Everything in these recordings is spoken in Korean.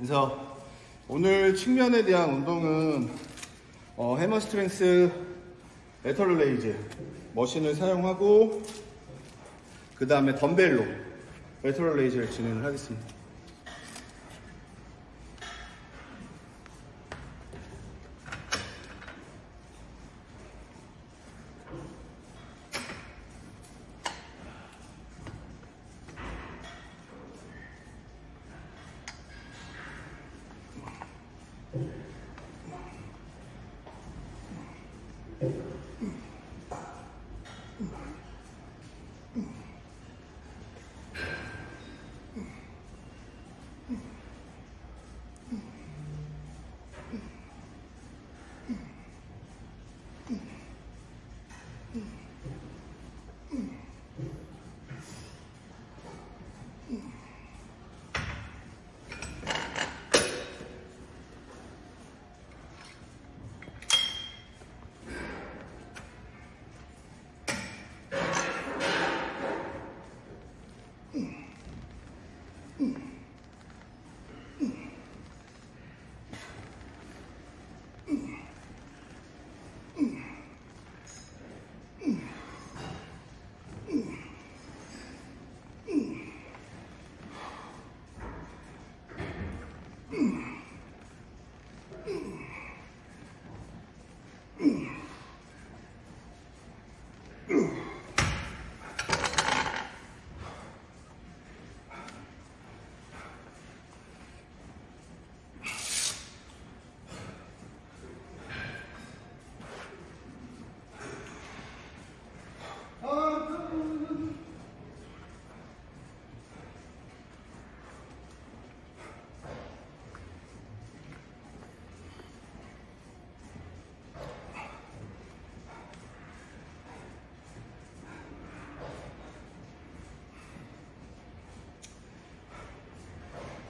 그래서 오늘 측면에 대한 운동은 해머 스트렝스 레터럴 레이즈 머신을 사용하고 그 다음에 덤벨로 레터럴 레이즈를 진행을 하겠습니다.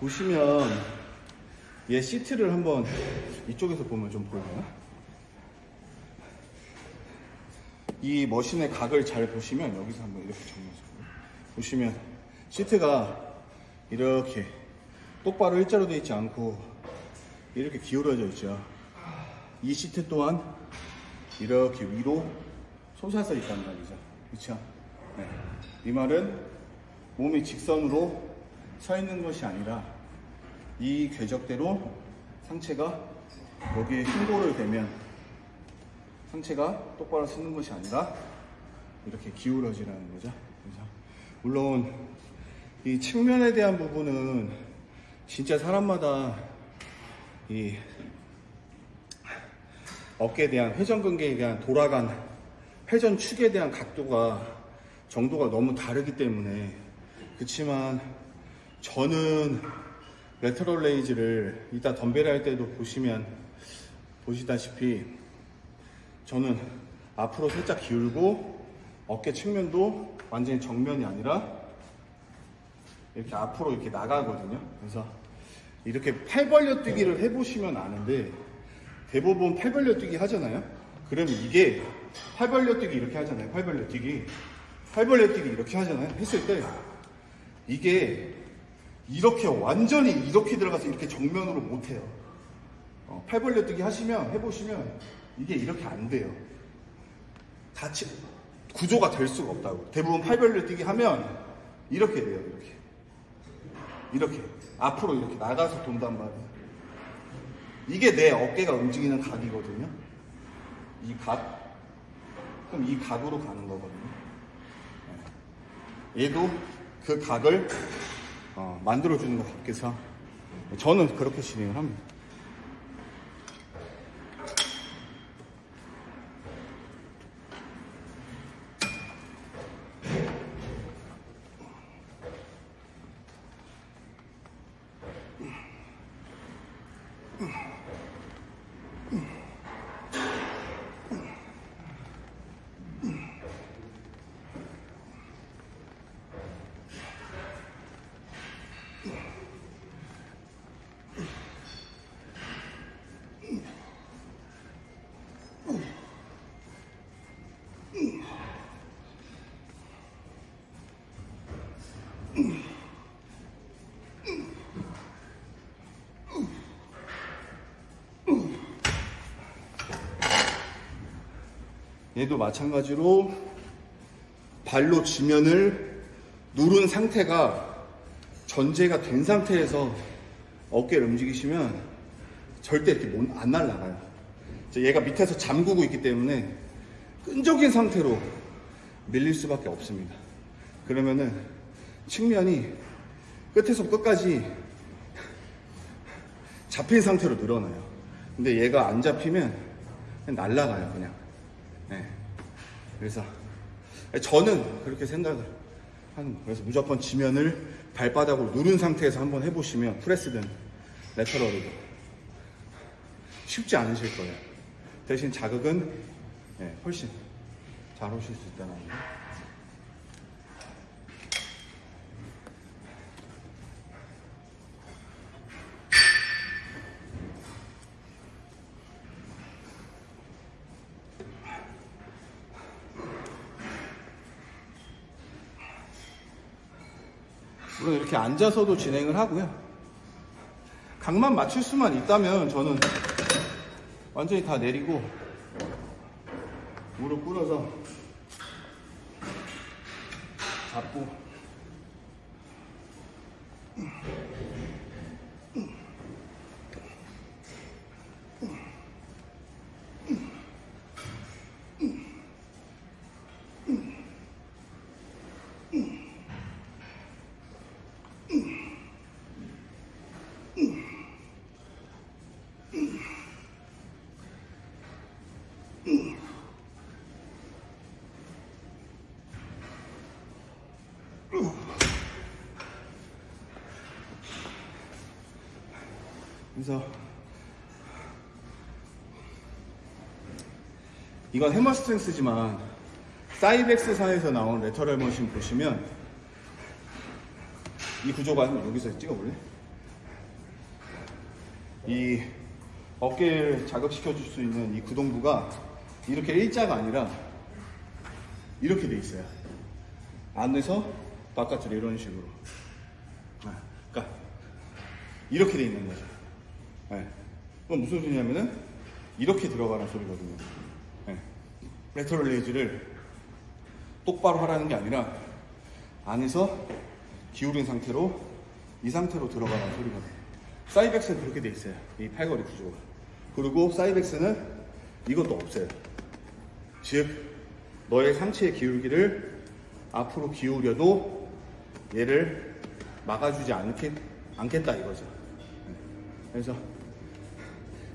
보시면 얘 시트를 한번 이쪽에서 보면 좀 보이나? 이 머신의 각을 잘 보시면 여기서 한번 이렇게 정면으로 보시면 시트가 이렇게 똑바로 일자로 되어 있지 않고 이렇게 기울어져 있죠. 이 시트 또한 이렇게 위로 솟아서 있단 말이죠. 그렇죠? 네. 이 말은 몸이 직선으로 서 있는 것이 아니라 이 궤적대로 상체가 여기에 흉고를 대면 상체가 똑바로 서는 것이 아니라 이렇게 기울어지라는 거죠. 그죠? 물론 이 측면에 대한 부분은 진짜 사람마다 이 어깨에 대한 회전근개에 대한 돌아간 회전축에 대한 각도가 정도가 너무 다르기 때문에 그렇지만 저는 레터럴 레이즈를 이따 덤벨 할 때도 보시다시피 저는 앞으로 살짝 기울고 어깨 측면도 완전히 정면이 아니라 이렇게 앞으로 이렇게 나가거든요. 그래서 이렇게 팔 벌려 뛰기를 해보시면 아는데 대부분 팔 벌려 뛰기 하잖아요. 그러면 이게 팔 벌려 뛰기 이렇게 하잖아요. 팔 벌려 뛰기 이렇게 하잖아요. 했을 때 이게 이렇게 완전히 이렇게 들어가서 이렇게 정면으로 못해요. 팔 벌려 뛰기 해보시면 이게 이렇게 안 돼요. 구조가 될 수가 없다고. 대부분 팔 벌려 뛰기 하면 이렇게 돼요. 이렇게 앞으로 이렇게 나가서 돈단 말이에요. 이게 내 어깨가 움직이는 각이거든요. 이 각, 그럼 이 각으로 가는 거거든요. 얘도 그 각을 만들어주는 것 같아서 저는 그렇게 진행을 합니다. 얘도 마찬가지로 발로 지면을 누른 상태가 전제가 된 상태에서 어깨를 움직이시면 절대 이렇게 안 날아가요. 얘가 밑에서 잠그고 있기 때문에 끈적인 상태로 밀릴 수밖에 없습니다. 그러면은 측면이 끝에서 끝까지 잡힌 상태로 늘어나요. 근데 얘가 안 잡히면 그냥 날아가요, 그냥. 네. 그래서 저는 그렇게 생각을 하는 거예요. 그래서 무조건 지면을 발바닥으로 누른 상태에서 한번 해보시면 프레스든 레터럴이든 쉽지 않으실 거예요. 대신 자극은 훨씬 잘 오실 수 있다는 거. 물론 이렇게 앉아서도 진행을 하고요. 각만 맞출 수만 있다면 저는 완전히 다 내리고 무릎 꿇어서 잡고 그래서 이건 해머 스트렝스지만 사이벡스사에서 나온 레터럴 머신 보시면 이 구조가 한번 여기서 찍어볼래? 이 어깨를 자극시켜 줄 수 있는 이 구동부가 이렇게 일자가 아니라 이렇게 돼 있어요. 안에서 바깥으로 이런 식으로. 그러니까 이렇게 돼 있는 거죠. 그건 무슨 소리냐면은 이렇게 들어가라는 소리거든요. 레터럴 레이즈를 똑바로 하라는 게 아니라 안에서 기울인 상태로 이 상태로 들어가라는 소리거든요. 사이벡스는 그렇게 돼 있어요. 이 팔걸이 구조가. 그리고 사이벡스는 이것도 없어요. 즉 너의 상체의 기울기를 앞으로 기울여도 얘를 막아주지 않겠다 이거죠. 그래서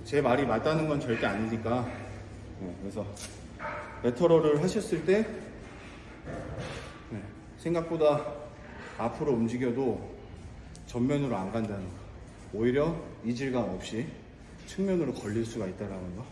제 말이 맞다는 건 절대 아니니까. 그래서 레터럴을 하셨을 때 생각보다 앞으로 움직여도 전면으로 안 간다는 거, 오히려 이질감 없이 측면으로 걸릴 수가 있다는 거.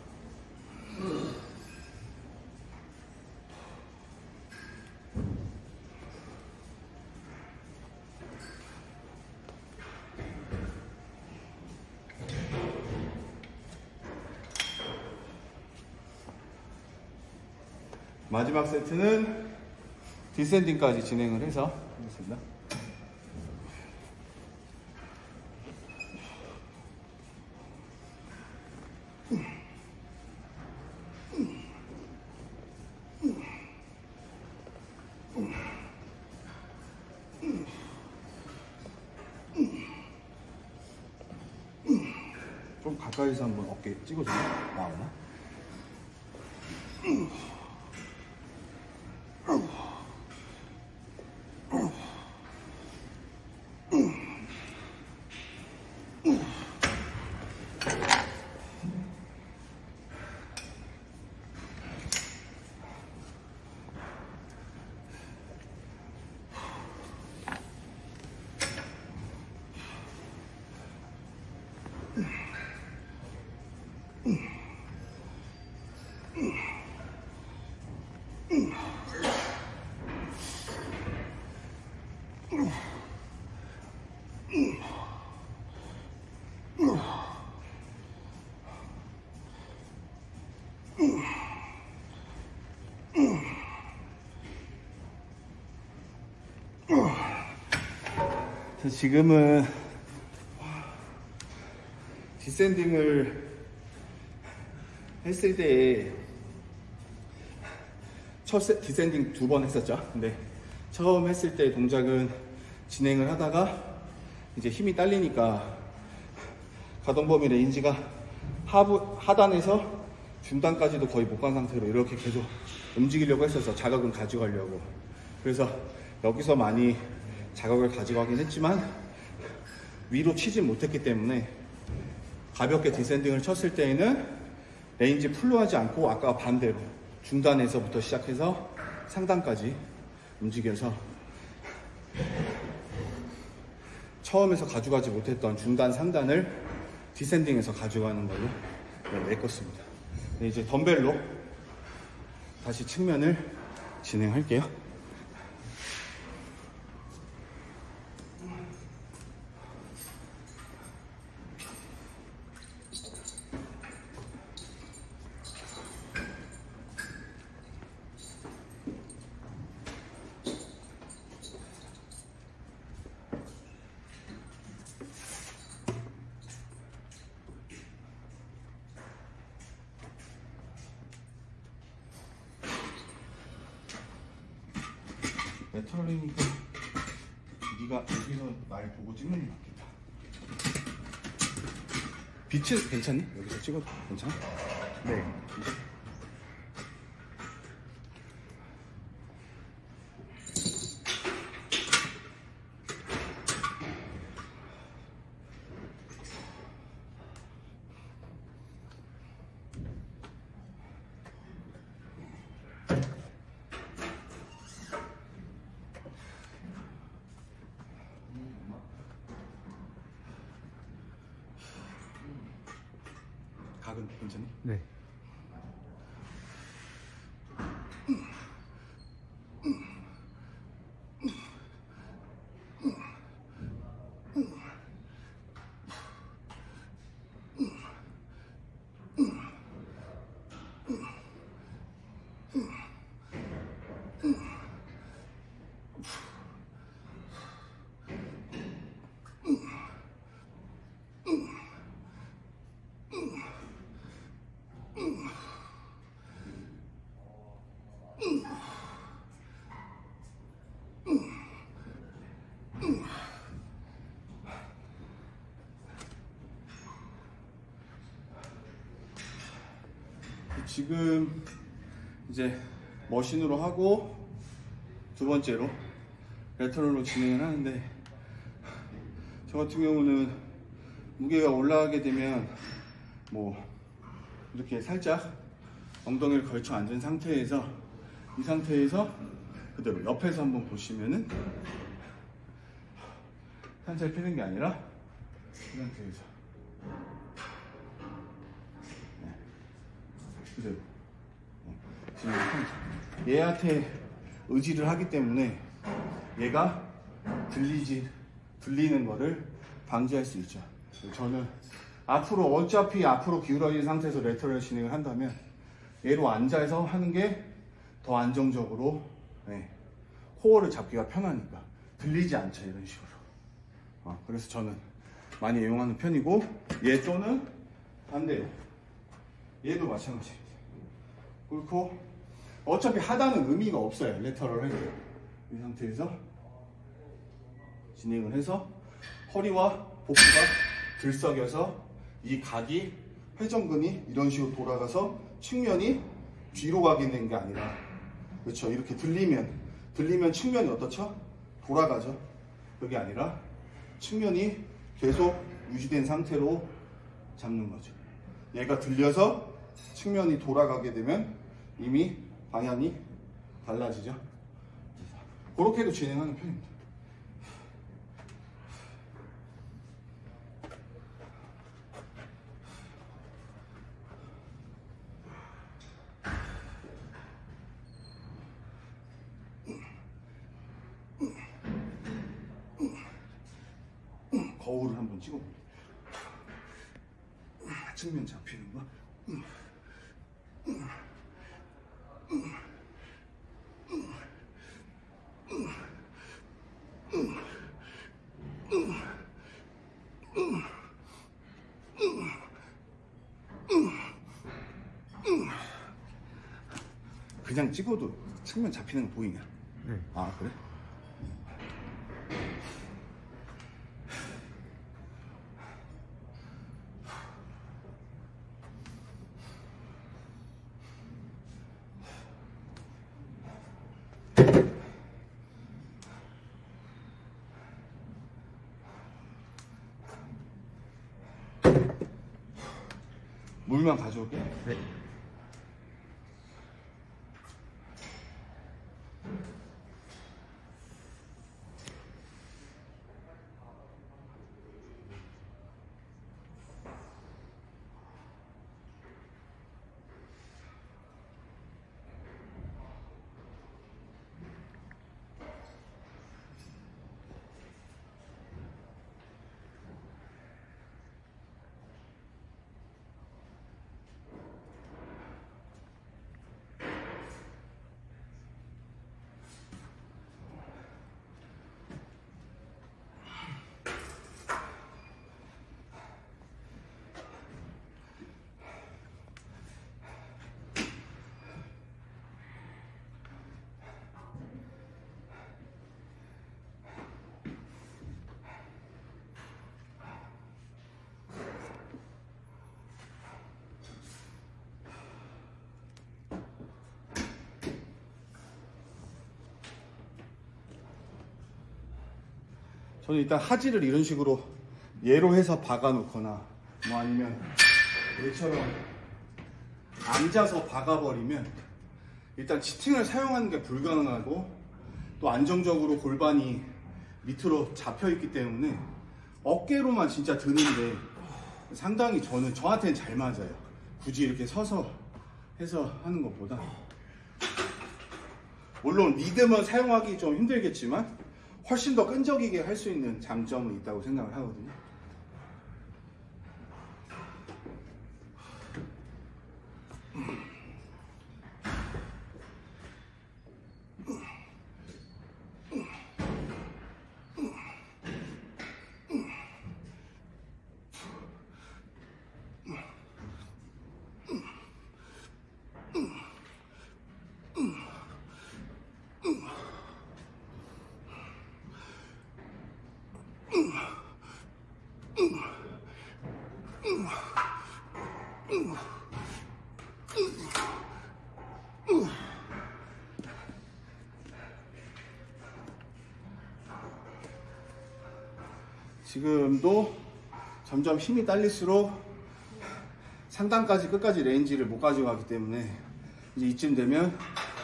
마지막 세트는 디센딩까지 진행을 해서 하겠습니다. 좀 가까이서 한번 어깨 찍어주면 나오나? 지금은 디센딩을 했을 때 디센딩 2번 했었죠. 근데 처음 했을 때 동작은 진행을 하다가 이제 힘이 딸리니까 가동 범위 레인지가 하단에서 중단까지도 거의 못 간 상태로 이렇게 계속 움직이려고 했어서 자극은 가져가려고. 그래서 여기서 많이 자극을 가져가긴 했지만 위로 치지 못했기 때문에 가볍게 디센딩을 쳤을 때에는 레인지 풀로 하지 않고 아까 반대로 중단에서부터 시작해서 상단까지 움직여서 처음에서 가져가지 못했던 중단 상단을 디센딩에서 가져가는 걸로 메꿨습니다. 이제 덤벨로 다시 측면을 진행할게요. 레터럴이니까 네가 여기서 날 보고 찍는 게 낫겠다. 빛은 괜찮니? 여기서 찍어도 괜찮아? 네. 각은 괜찮니? 네. 지금 이제 머신으로 하고 두 번째로 레터럴로 진행을 하는데, 저 같은 경우는 무게가 올라가게 되면 뭐 이렇게 살짝 엉덩이를 걸쳐 앉은 상태에서, 이 상태에서 그대로 옆에서 한번 보시면은 살살 피는 게 아니라 이 상태에서 그대로 지금 얘한테 의지를 하기 때문에 얘가 들리는 거를 방지할 수 있죠. 저는 앞으로 어차피 앞으로 기울어진 상태에서 레터럴 진행을 한다면 얘로 앉아서 하는 게 더 안정적으로 코어를 잡기가 편하니까 들리지 않죠, 이런 식으로. 그래서 저는 많이 애용하는 편이고, 얘 또는 반대로 얘도 마찬가지입니다. 그렇고 어차피 하단은 의미가 없어요. 레터럴 할 때 이 상태에서 진행을 해서 허리와 복부가 들썩여서 이 각이, 회전근이 이런 식으로 돌아가서 측면이 뒤로 가게 되는 게 아니라, 그렇죠, 이렇게 들리면 측면이 어떻죠? 돌아가죠. 그게 아니라 측면이 계속 유지된 상태로 잡는 거죠. 얘가 들려서 측면이 돌아가게 되면 이미 방향이 달라지죠. 그렇게도 진행하는 편입니다. 거울을 한번 찍어볼게요. 측면 잡히는 거. 그냥 찍어도 측면 잡히는 거 보이냐? 네. 아 그래? 물만 가져올게. 네. 저는 일단 하지를 이런 식으로 얘로 해서 박아 놓거나 뭐 아니면 얘처럼 앉아서 박아 버리면 일단 치팅을 사용하는 게 불가능하고 또 안정적으로 골반이 밑으로 잡혀 있기 때문에 어깨로만 진짜 드는데 상당히 저한테는 잘 맞아요. 굳이 이렇게 서서 해서 하는 것보다. 물론 리듬은 사용하기 좀 힘들겠지만 훨씬 더 끈적이게 할 수 있는 장점은 있다고 생각을 하거든요. 지금도 점점 힘이 딸릴수록 상단까지 끝까지 레인지를 못 가져가기 때문에 이제 이쯤 되면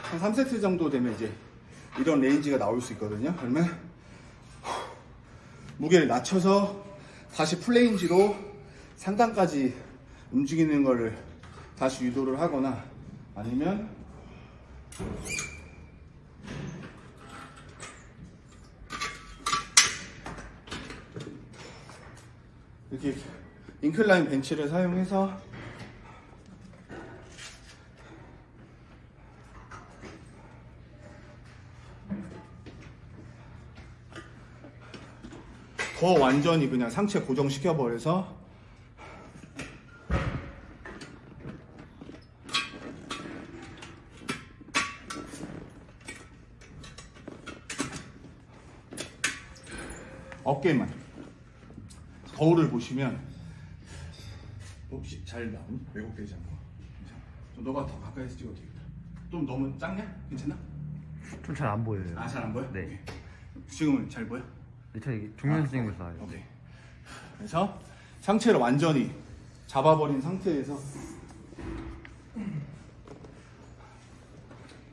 한 3세트 정도 되면 이제 이런 레인지가 나올 수 있거든요. 그러면 무게를 낮춰서 다시 플레인지로 상단까지 움직이는 거를 다시 유도를 하거나 아니면 이렇게 인클라인 벤치를 사용해서 더 완전히 그냥 상체 고정시켜 버려서 어깨만 거울을 보시면 혹시 잘 나오니? 왜곡되지 않고 좀 너가 더 가까이서 찍어도 되겠다. 좀 너무 작냐? 괜찮나? 좀 잘 안 보여요. 아, 잘 안 보여? 네. 오케이. 지금은 잘 보여? 네, 저 이게 종현 선생님을 써요. 오케이. 그래서 상체를 완전히 잡아버린 상태에서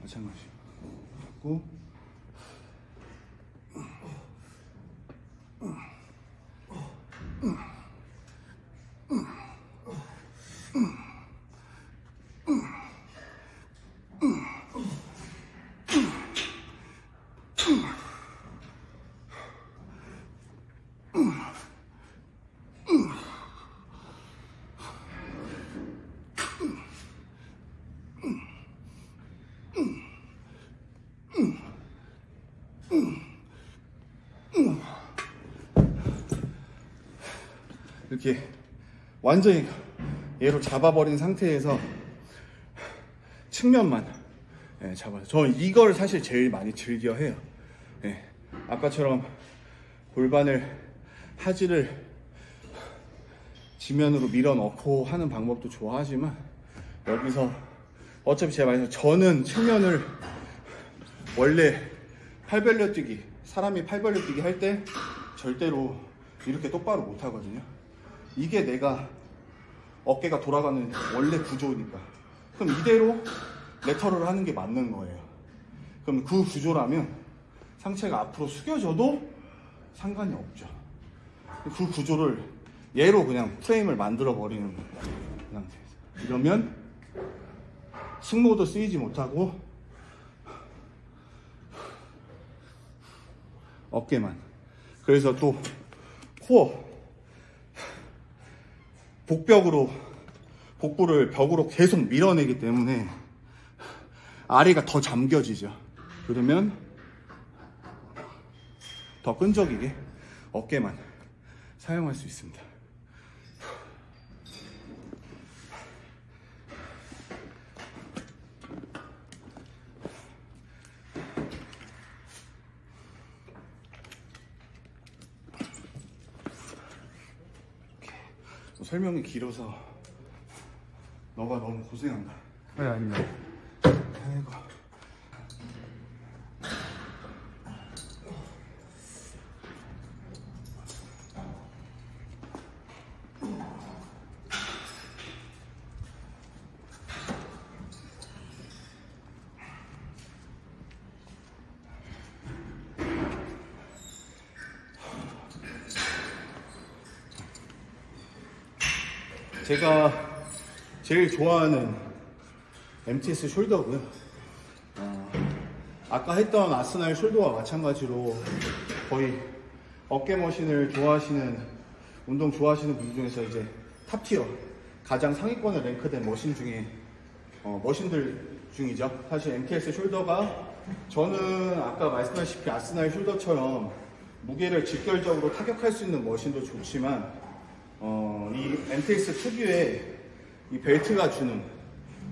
마찬가지고 하고 이렇게 완전히 얘로 잡아버린 상태에서 측면만 예, 잡아서. 저 이걸 사실 제일 많이 즐겨 해요. 예, 아까처럼 골반을 하지를 지면으로 밀어 넣고 하는 방법도 좋아하지만, 여기서 어차피 제가 말해서 저는 측면을 원래 팔벌려 뛰기, 사람이 팔벌려 뛰기 할 때 절대로 이렇게 똑바로 못 하거든요. 이게 내가 어깨가 돌아가는 원래 구조니까. 그럼 이대로 레터럴 하는 게 맞는 거예요. 그럼 그 구조라면 상체가 앞으로 숙여져도 상관이 없죠. 그 구조를 얘로 그냥 프레임을 만들어 버리는 상태에서, 이러면 승모도 쓰이지 못하고 어깨만. 그래서 또 코어, 복부를 벽으로 계속 밀어내기 때문에 아래가 더 잠겨지죠. 그러면 더 끈적이게 어깨만 사용할 수 있습니다. 설명이 길어서 너가 너무 고생한다. 네, 아닙니다. 아이고. 제가 제일 좋아하는 MTS 숄더고요. 아까 했던 아스날 숄더와 마찬가지로 거의 어깨 머신을 좋아하시는, 운동 좋아하시는 분들 중에서 이제 탑티어, 가장 상위권에 랭크된 머신 중에 머신들 중이죠. 사실 MTS 숄더가, 저는 아까 말씀하셨다시피 아스날 숄더처럼 무게를 직결적으로 타격할 수 있는 머신도 좋지만, 이 MTX 특유의 이 벨트가 주는,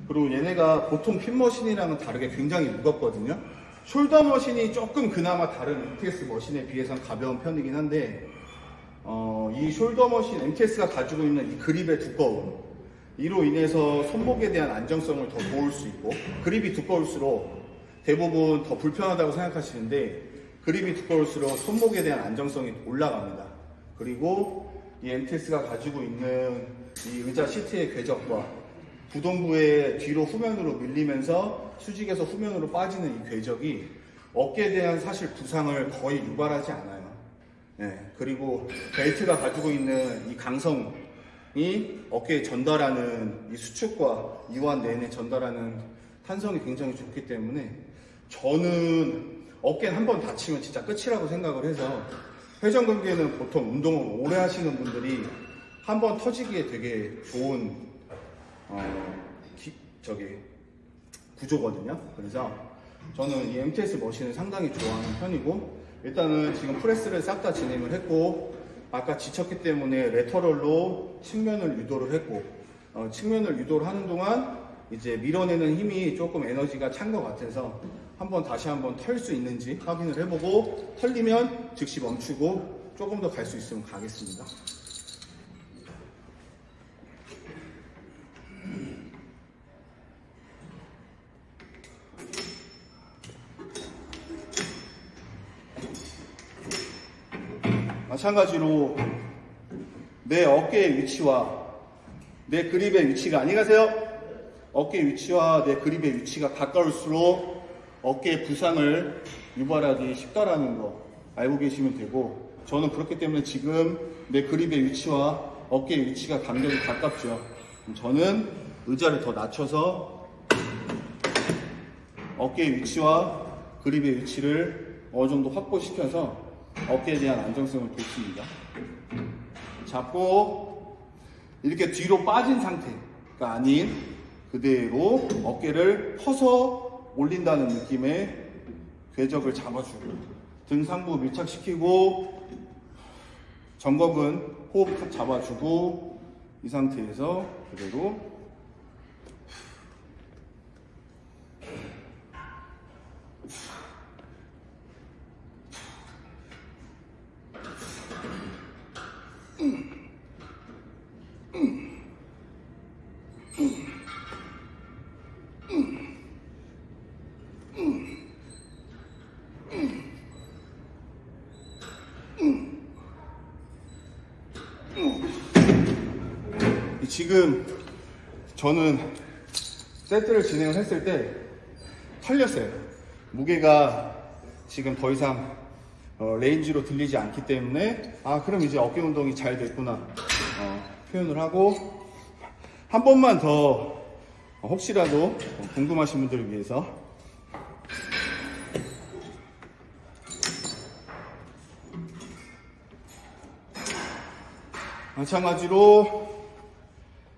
그리고 얘네가 보통 핀 머신이랑은 다르게 굉장히 무겁거든요. 숄더 머신이 조금 그나마 다른 MTS 머신에 비해서는 가벼운 편이긴 한데, 이 숄더 머신, MTS가 가지고 있는 이 그립의 두꺼움, 이로 인해서 손목에 대한 안정성을 더 도울 수 있고, 그립이 두꺼울수록 대부분 더 불편하다고 생각하시는데, 그립이 두꺼울수록 손목에 대한 안정성이 올라갑니다. 그리고 이 MTS가 가지고 있는 이 의자 시트의 궤적과 부동부의 뒤로 후면으로 밀리면서 수직에서 후면으로 빠지는 이 궤적이 어깨에 대한 사실 부상을 거의 유발하지 않아요. 네, 그리고 벨트가 가지고 있는 이 강성이 어깨에 전달하는 이 수축과 이완 내내 전달하는 탄성이 굉장히 좋기 때문에, 저는 어깨는 한번 다치면 진짜 끝이라고 생각을 해서, 회전근개는 보통 운동을 오래 하시는 분들이 한번 터지기에 되게 좋은 구조거든요. 그래서 저는 이 MTS 머신을 상당히 좋아하는 편이고, 일단은 지금 프레스를 싹 다 진행을 했고, 아까 지쳤기 때문에 레터럴로 측면을 유도를 했고, 측면을 유도를 하는 동안 이제 밀어내는 힘이 조금 에너지가 찬 것 같아서 다시 한번 털 수 있는지 확인을 해보고, 털리면 즉시 멈추고 조금 더 갈 수 있으면 가겠습니다. 마찬가지로 내 어깨의 위치와 내 그립의 위치가, 안녕히 가세요. 어깨 위치와 내 그립의 위치가 가까울수록 어깨 부상을 유발하기 쉽다라는 거 알고 계시면 되고, 저는 그렇기 때문에 지금 내 그립의 위치와 어깨의 위치가 간격이 가깝죠. 저는 의자를 더 낮춰서 어깨의 위치와 그립의 위치를 어느 정도 확보시켜서 어깨에 대한 안정성을 돕습니다. 잡고 이렇게 뒤로 빠진 상태가 아닌 그대로 어깨를 퍼서 올린다는 느낌의 궤적을 잡아주고, 등 상부 밀착시키고, 정곡은 호흡 탁 잡아주고, 이 상태에서 그대로 지금 저는 세트를 진행을 했을 때 털렸어요. 무게가 지금 더 이상 레인지로 들리지 않기 때문에 그럼 이제 어깨 운동이 잘 됐구나 표현을 하고, 한 번만 더 혹시라도 궁금하신 분들을 위해서 마찬가지로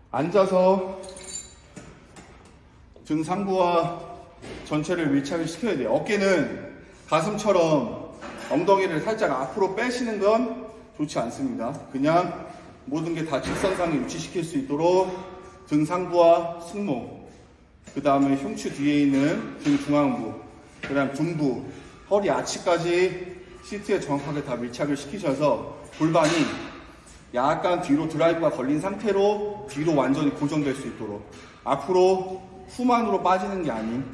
앉아서 등 상부와 전체를 밀착을 시켜야 돼요. 어깨는 가슴처럼 엉덩이를 살짝 앞으로 빼시는 건 좋지 않습니다. 그냥 모든 게 다 직선상에 위치시킬 수 있도록 등 상부와 승모, 그 다음에 흉추 뒤에 있는 등 중앙부, 그 다음 둔부, 허리 아치까지 시트에 정확하게 다 밀착을 시키셔서 골반이 약간 뒤로 드라이브가 걸린 상태로 뒤로 완전히 고정될 수 있도록, 앞으로 후만으로 빠지는 게 아닌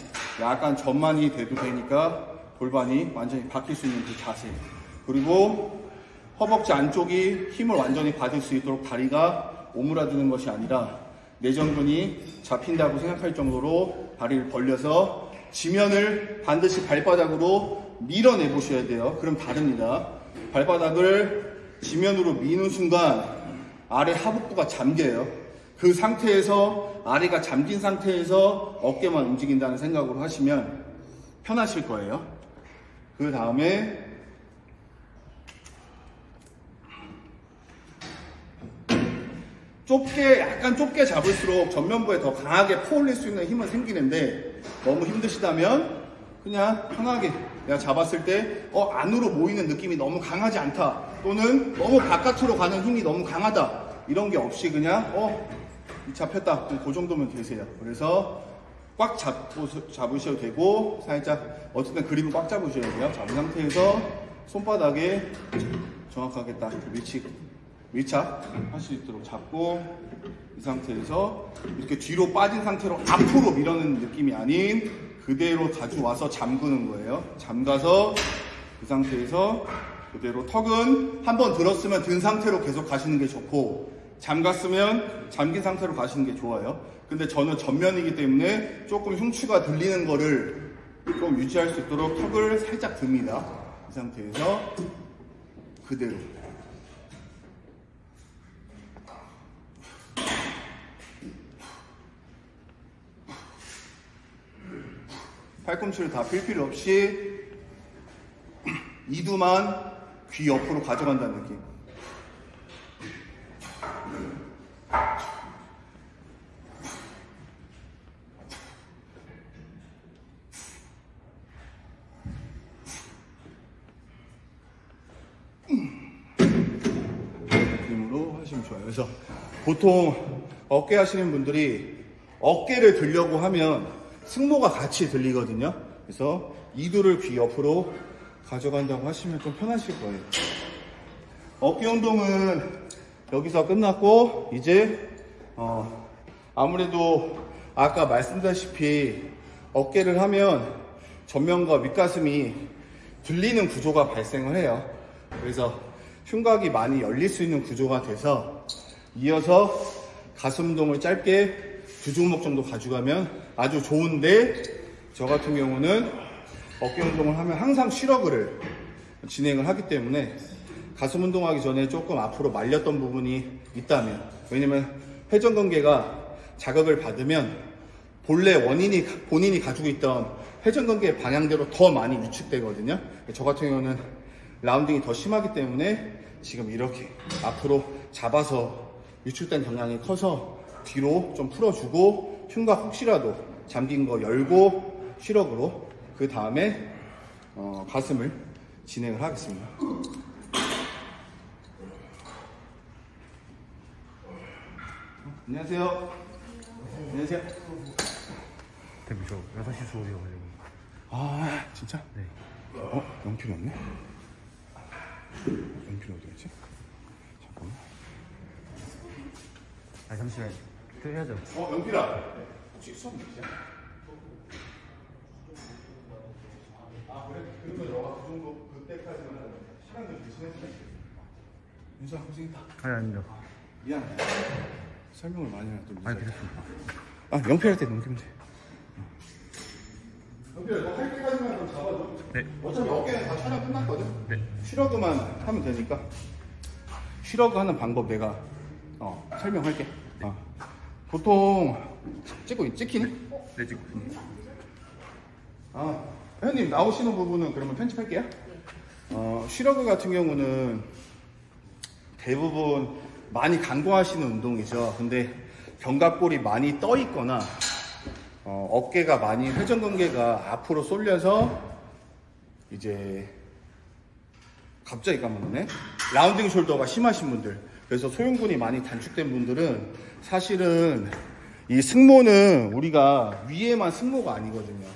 약간 전만이 돼도 되니까 골반이 완전히 바뀔 수 있는 그 자세, 그리고 허벅지 안쪽이 힘을 완전히 받을 수 있도록 다리가 오므라드는 것이 아니라 내전근이 잡힌다고 생각할 정도로 다리를 벌려서 지면을 반드시 발바닥으로 밀어내 보셔야 돼요. 그럼 다릅니다. 발바닥을 지면으로 미는 순간 아래 하복부가 잠겨요. 그 상태에서, 아래가 잠긴 상태에서 어깨만 움직인다는 생각으로 하시면 편하실 거예요. 그 다음에 약간 좁게 잡을수록 전면부에 더 강하게 퍼올릴 수 있는 힘은 생기는데, 너무 힘드시다면 그냥 편하게 내가 잡았을 때 안으로 모이는 느낌이 너무 강하지 않다, 또는 너무 바깥으로 가는 힘이 너무 강하다, 이런 게 없이 그냥 잡혔다, 그 정도면 되세요. 그래서 꽉 잡으셔도 되고, 살짝 어쨌든 그립을 꽉 잡으셔야 돼요. 잡은 상태에서 손바닥에 정확하게 딱 밀착할 수 있도록 잡고, 이 상태에서 이렇게 뒤로 빠진 상태로 앞으로 밀어내는 느낌이 아닌 그대로 가져와서 잠그는 거예요. 잠가서 그 상태에서 그대로, 턱은 한번 들었으면 든 상태로 계속 가시는 게 좋고, 잠갔으면 잠긴 상태로 가시는 게 좋아요. 근데 저는 전면이기 때문에 조금 흉추가 들리는 거를 좀 유지할 수 있도록 턱을 살짝 듭니다. 이 상태에서 그대로. 팔꿈치를 다 필 필요 없이 이두만 귀 옆으로 가져간다는 느낌. 느낌으로 하시면 좋아요. 그래서 보통 어깨 하시는 분들이 어깨를 들려고 하면 승모가 같이 들리거든요. 그래서 이두를 귀 옆으로 가져간다고 하시면 좀 편하실 거예요. 어깨 운동은 여기서 끝났고, 이제 아무래도 아까 말씀드렸다시피 어깨를 하면 전면과 윗가슴이 들리는 구조가 발생을 해요. 그래서 흉곽이 많이 열릴 수 있는 구조가 돼서, 이어서 가슴 운동을 짧게 2종목 정도 가져가면 아주 좋은데, 저 같은 경우는 어깨 운동을 하면 항상 실어그를 진행을 하기 때문에 가슴 운동하기 전에 조금 앞으로 말렸던 부분이 있다면, 왜냐면 회전근개가 자극을 받으면 본래 본인이 가지고 있던 회전근개의 방향대로 더 많이 위축되거든요. 저 같은 경우는 라운딩이 더 심하기 때문에 지금 이렇게 앞으로 잡아서 위축된 경향이 커서 뒤로 좀 풀어주고, 흉곽 혹시라도 잠긴 거 열고 실어그로, 그 다음에 가슴을 진행을 하겠습니다. 안녕하세요. 안녕하세요. 대표 저 6시 수업이어가지고. 아, 진짜? 네. 연필이 없네? 연필 어디 갔지? 잠깐만. 아 잠시만. 또 해야죠. 영필아. 혹시 수업 몇이야? 아 그래? 그러면 너가 그 정도 그때까지만 시간 좀 대신해주면 윤수아 고생했다. 아니 아닙니다. 미안해. 설명을 많이 해야 또 아니 괜찮습니다. 아 영필할 때 넘기면 돼. 영필아 너 할 때까지만 좀 잡아줘. 네. 어차피 어깨는 다 촬영 끝났거든. 네. 쉬러그만 하면 되니까. 쉬러그 하는 방법 내가 설명할게. 보통 찍히니? 네 지금. 회원님 나오시는 부분은 그러면 편집할게요. 쉬러그 같은 경우는 대부분 많이 간과하시는 운동이죠. 근데 견갑골이 많이 떠 있거나 어깨가 많이 회전근개가 앞으로 쏠려서 이제 갑자기 까먹네. 라운딩 숄더가 심하신 분들, 그래서 소흉근이 많이 단축된 분들은 사실은 이 승모는 우리가 위에만 승모가 아니거든요.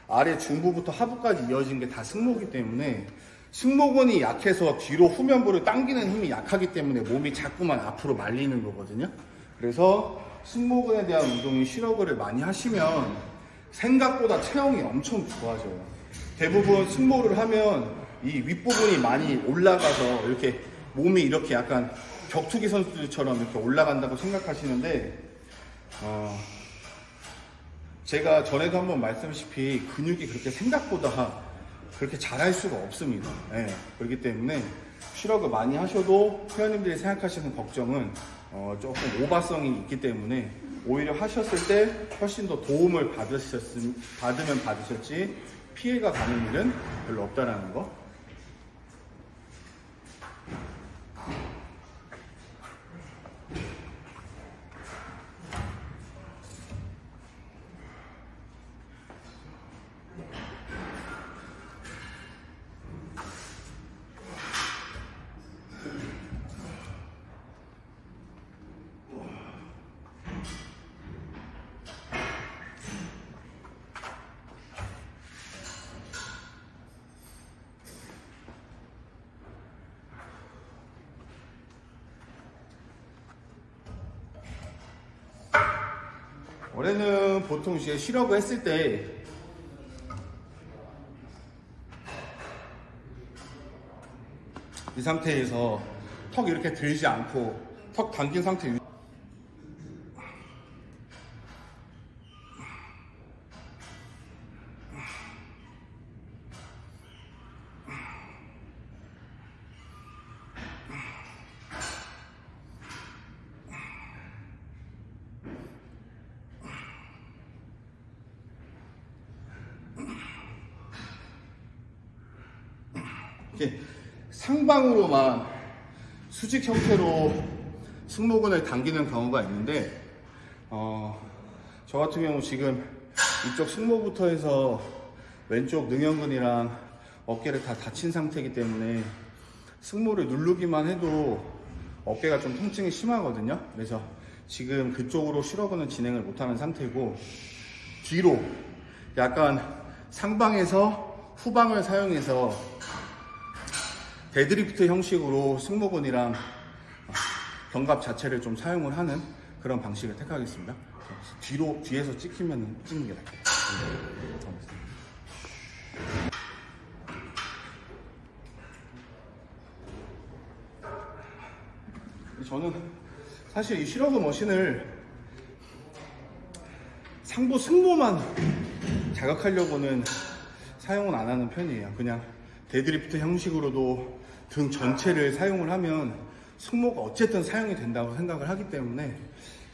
아래 중부부터 하부까지 이어진 게 다 승모이기 때문에 승모근이 약해서 뒤로 후면부를 당기는 힘이 약하기 때문에 몸이 자꾸만 앞으로 말리는 거거든요. 그래서 승모근에 대한 운동인 쉬러그를 많이 하시면 생각보다 체형이 엄청 좋아져요. 대부분 승모를 하면 이 윗부분이 많이 올라가서 이렇게 몸이 이렇게 약간 격투기 선수들처럼 이렇게 올라간다고 생각하시는데 제가 전에도 한번 말씀드렸다시피 근육이 그렇게 생각보다 그렇게 잘할 수가 없습니다. 네, 그렇기 때문에 쉬러그 많이 하셔도 회원님들이 생각하시는 걱정은 조금 오바성이 있기 때문에 오히려 하셨을 때 훨씬 더 도움을 받으면 받으셨지 피해가 가는 일은 별로 없다라는 거. 원래는 보통 이제 쉬러그 했을 때 이 상태에서 턱 이렇게 들지 않고 턱 당긴 상태 이렇게 상방으로만 수직 형태로 승모근을 당기는 경우가 있는데 저 같은 경우 지금 이쪽 승모부터 해서 왼쪽 능형근이랑 어깨를 다 다친 상태이기 때문에 승모를 누르기만 해도 어깨가 좀 통증이 심하거든요. 그래서 지금 그쪽으로 쉬러그는 진행을 못하는 상태고 뒤로 약간 상방에서 후방을 사용해서 데드리프트 형식으로 승모근이랑 견갑 자체를 좀 사용을 하는 그런 방식을 택하겠습니다. 뒤에서 찍히면 찍는 게 나아요. 저는 사실 이 쉬러그 머신을 상부 승모만 자극하려고는 사용은 안 하는 편이에요. 그냥 데드리프트 형식으로도 등 전체를 사용을 하면 승모가 어쨌든 사용이 된다고 생각을 하기 때문에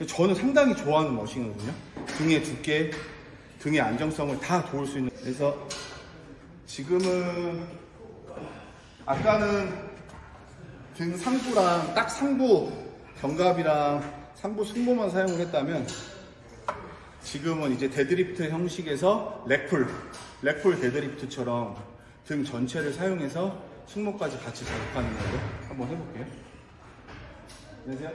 저는 상당히 좋아하는 머신이거든요. 등의 두께, 등의 안정성을 다 도울 수 있는. 그래서 지금은 아까는 등 상부랑 딱 상부 견갑이랑 상부 승모만 사용을 했다면 지금은 이제 데드리프트 형식에서 렉풀 데드리프트처럼 등 전체를 사용해서 승모까지 같이 자극하는 거를 한번 해볼게요. 안녕하세요.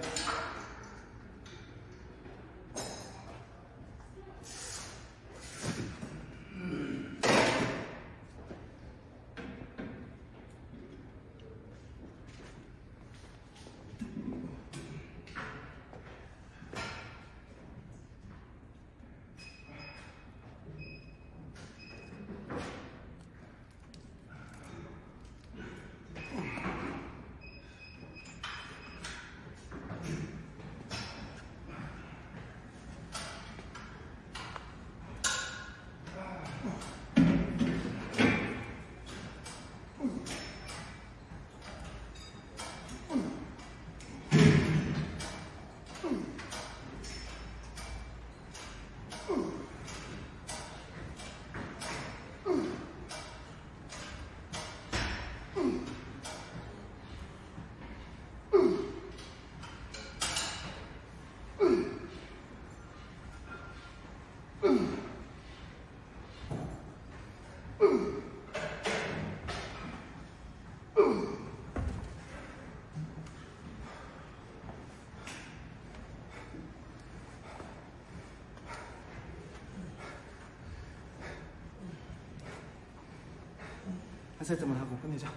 세트만 하고 끝내자.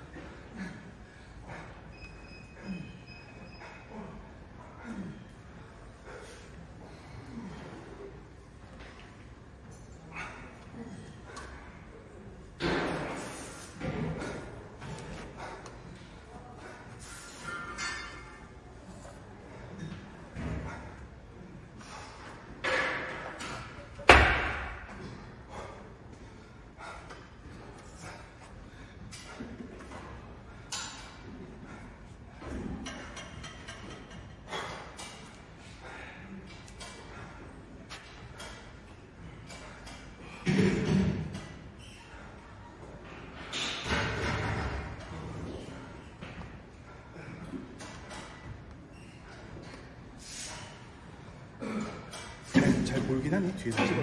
잘 보이긴 하네 뒤에서 찍어.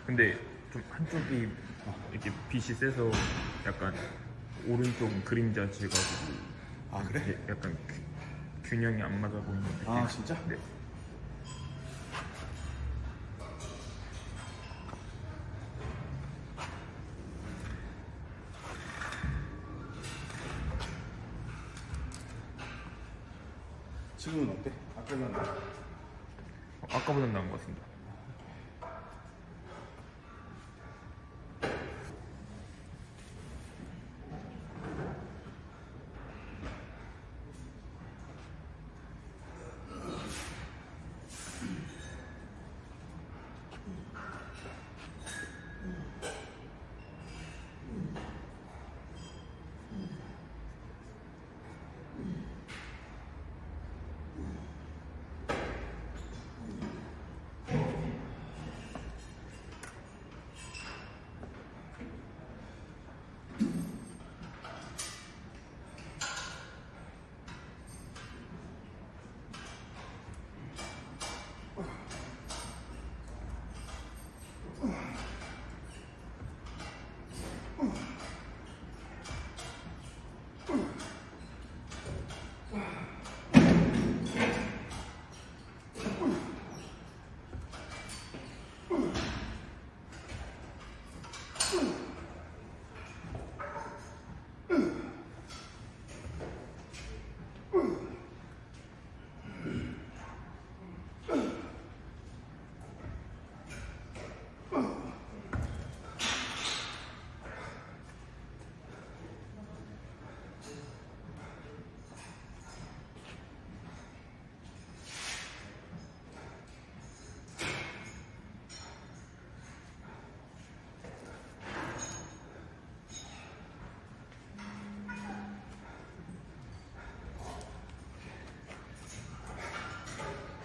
근데 좀 한쪽이 이렇게 빛이 세서 약간 오른쪽 그림자 지어가지고 아 그래? 이게 약간 균형이 안 맞아 보이는 느낌. 아 진짜? 네. 지금은 어때? 아까는 나? 아까보단 나은 것 같습니다.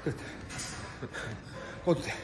끝. 꺼도 돼.